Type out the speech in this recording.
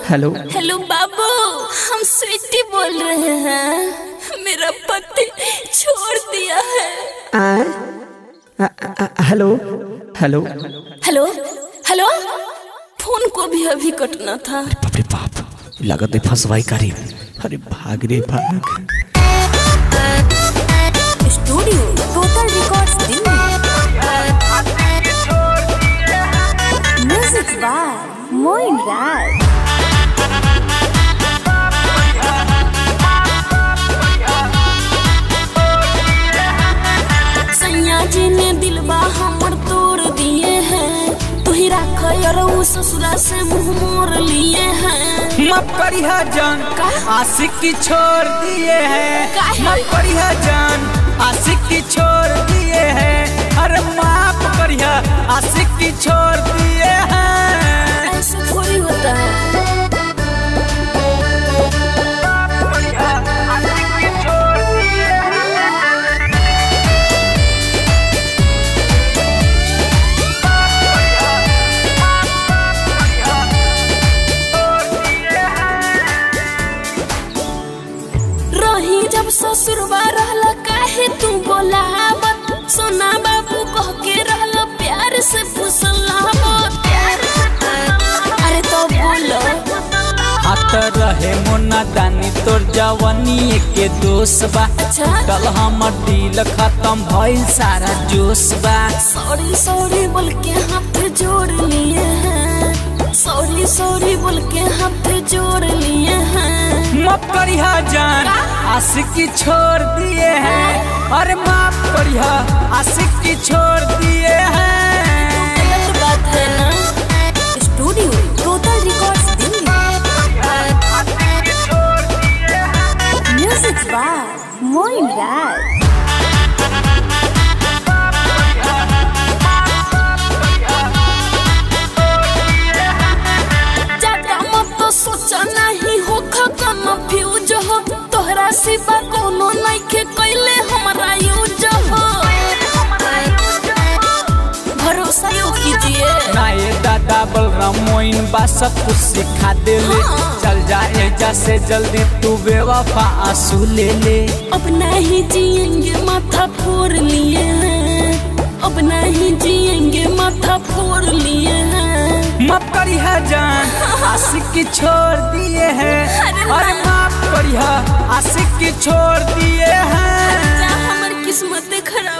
Hello hello बाबू, हम sweetie बोल रहे हैं। मेरा पति छोड़ दिया है। Hello hello hello hello, phone को भी अभी कटना था। बाप रे बाप, लागत है फंसवाई करी। अरे भाग रे भाग। Studio total records Delhi. Music by Moin Raj. सैया जी ने दिलबा हमर तोड़ दिए हैं। तू ही राख यार वो ससुरा से मुंह मोड़ लिए हैं। माफ करिहा जान, आशिक की छोड़ दिए हैं। माफ करिहा जान, आशिक की छोड़ दिए हैं। अरे माफ करिहा, आशिक की छोड़ दिए हैं। ऐसे थोड़ी होता है। जब ससुरवा रहला काहे तू बोलावत, सोना बाबू कह के रहला प्यार से फुसलावत। अरे तो बोलो। हाथ रहे मोना दानी तोर जवानी के दोष बा। अच्छा कल हमर दिल खत्म भइल सारा जोश बा। सॉरी सॉरी बोल के हाथ जोड़ लिए हैं। सॉरी सॉरी बोल के हाथ जोड़ लिए हैं। माफ करिहा जान, आशिक की छोड़ दिए हैं। अरे माफ करिहा, आशिक की छोड़ दिए हैं। गलत बात है ना। Studio total records Delhi. Music by Moin Raj. सोचा नहीं हो कंफ्यूज हो, तोहरा सिवा कोनो नइखे कइले हमरा यूज हो। भरोसा तो कीजिए ना ये दादा बलराम मोइन बा सब कुछ सिखा देले। चल जा एजा से जल्दी, तू बेवफा आंसू ले ले। अब नहीं जिएंगे माथा फोड़ लिए हैं। अब नहीं जिएंगे माथा फोड़ लिए हैं। माफ करिहा जान, आशिक की छोड़ दिए हैं। अरे माफ करिहा, आशिक की छोड़ दिए हैं। हमारी किस्मत खराब।